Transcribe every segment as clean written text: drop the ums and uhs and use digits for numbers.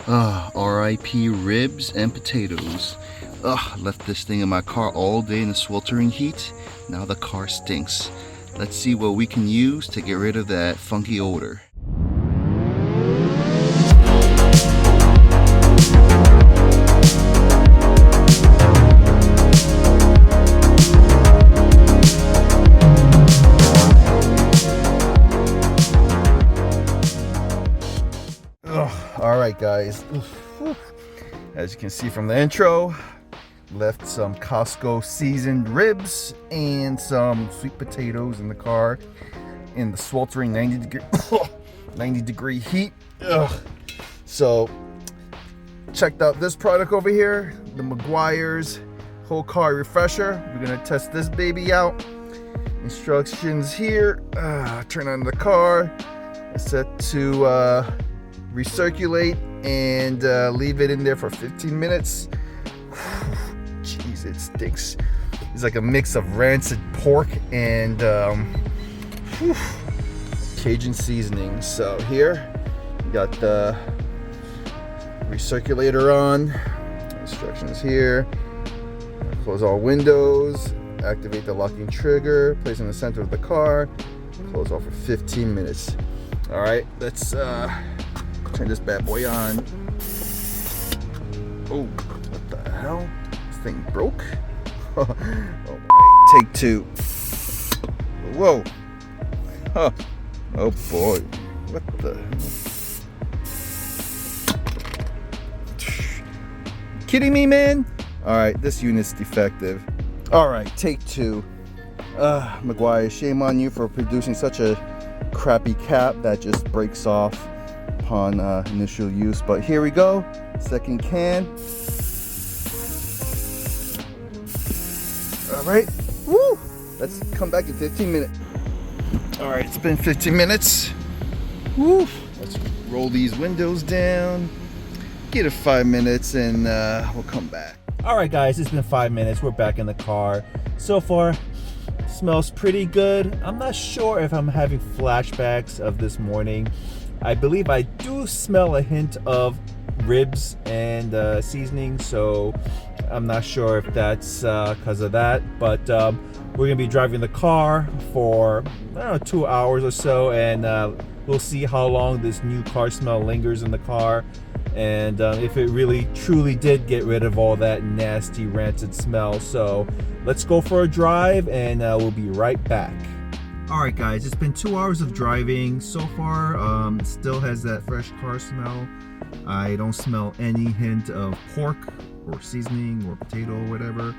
RIP ribs and potatoes. Left this thing in my car all day in the sweltering heat. Now the car stinks. Let's see what we can use to get rid of that funky odor. Alright guys, as you can see from the intro, left some Costco seasoned ribs and some sweet potatoes in the car in the sweltering 90 degree heat. So checked out this product over here, the Meguiar's whole car refresher. We're gonna test this baby out. Instructions here. Turn on the car. It's set to recirculate and leave it in there for 15 minutes. Jeez, it stinks. It's like a mix of rancid pork and Cajun seasoning. So here, we got the recirculator on. Instructions here. Close all windows. Activate the locking trigger. Place in the center of the car. Close off for 15 minutes. All right, let's turn this bad boy on. Oh, what the hell? This thing broke? Alright, take two. Whoa. Huh. Oh boy. What the? Kidding me, man? Alright, this unit's defective. Alright, take two. Meguiar, shame on you for producing such a crappy cap that just breaks off upon initial use, but here we go. Second can. All right, woo! Let's come back in 15 minutes. All right, it's been 15 minutes. Woo! Let's roll these windows down. Get it 5 minutes, and we'll come back. All right, guys, it's been 5 minutes. We're back in the car. So far, smells pretty good. I'm not sure if I'm having flashbacks of this morning. I believe I do smell a hint of ribs and seasoning, so I'm not sure if that's because of that, but we're gonna be driving the car for, I don't know, 2 hours or so, and we'll see how long this new car smell lingers in the car, and if it really truly did get rid of all that nasty rancid smell. So let's go for a drive, and we'll be right back. Alright guys, it's been 2 hours of driving. So far, it still has that fresh car smell. I don't smell any hint of pork or seasoning or potato or whatever.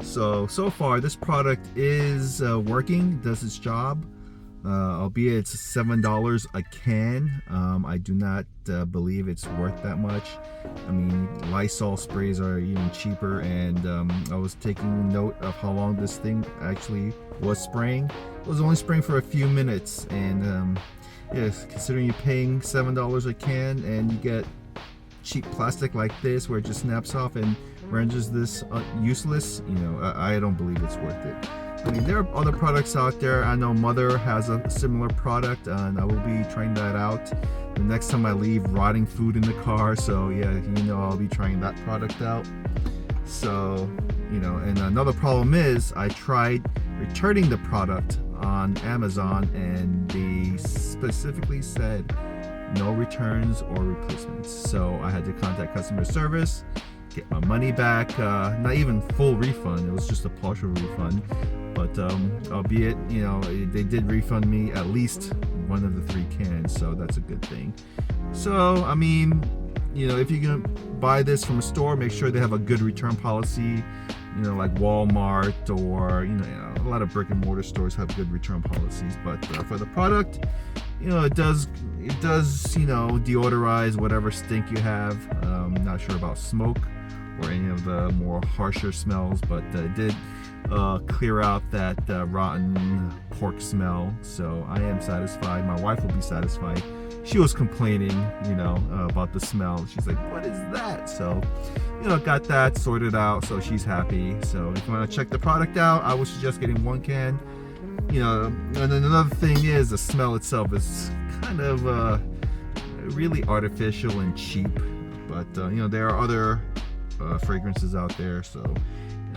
So far this product is working, does its job. Albeit it's $7 a can. I do not believe it's worth that much. I mean, Lysol sprays are even cheaper, and I was taking note of how long this thing actually was spraying. It was only spraying for a few minutes, and yes, considering you're paying $7 a can and you get cheap plastic like this where it just snaps off and renders this useless, you know, I don't believe it's worth it. I mean, there are other products out there. I know Mother has a similar product, and I will be trying that out the next time I leave rotting food in the car. So yeah, you know, I'll be trying that product out. So, you know, and another problem is I tried returning the product on Amazon, and they specifically said no returns or replacements. So I had to contact customer service, get my money back. Not even full refund, it was just a partial refund, but albeit, you know, they did refund me at least one of the 3 cans, so that's a good thing. So I mean, you know, if you're gonna buy this from a store, make sure they have a good return policy. You know, like Walmart, or you know, a lot of brick and mortar stores have good return policies. But for the product, you know, it does, you know, deodorize whatever stink you have. Not sure about smoke or any of the more harsher smells, but it did clear out that rotten pork smell. So I am satisfied. My wife will be satisfied. She was complaining, you know, about the smell. She's like, what is that? So, you know, got that sorted out, so she's happy. So if you want to check the product out, I would suggest getting 1 can. You know, and then another thing is the smell itself is kind of really artificial and cheap. But you know, there are other fragrances out there, so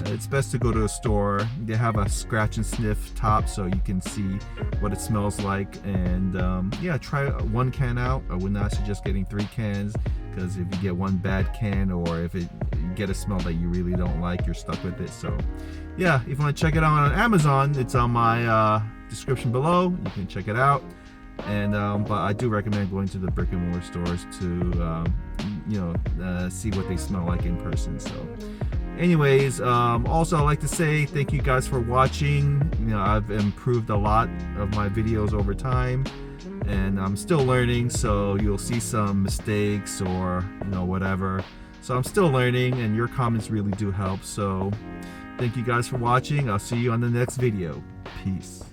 it's best to go to a store. They have a scratch and sniff top so you can see what it smells like. And yeah, try one can out. I would not suggest getting 3 cans, because if you get one bad can, or if you get a smell that you really don't like, you're stuck with it. So yeah, if you want to check it out on Amazon, it's on my description below. You can check it out. And but I do recommend going to the brick and mortar stores to you know, see what they smell like in person. So anyways, also I'd like to say thank you guys for watching. You know, I've improved a lot of my videos over time, and I'm still learning, so you'll see some mistakes or, you know, whatever. So I'm still learning, and your comments really do help. So thank you guys for watching. I'll see you on the next video. Peace.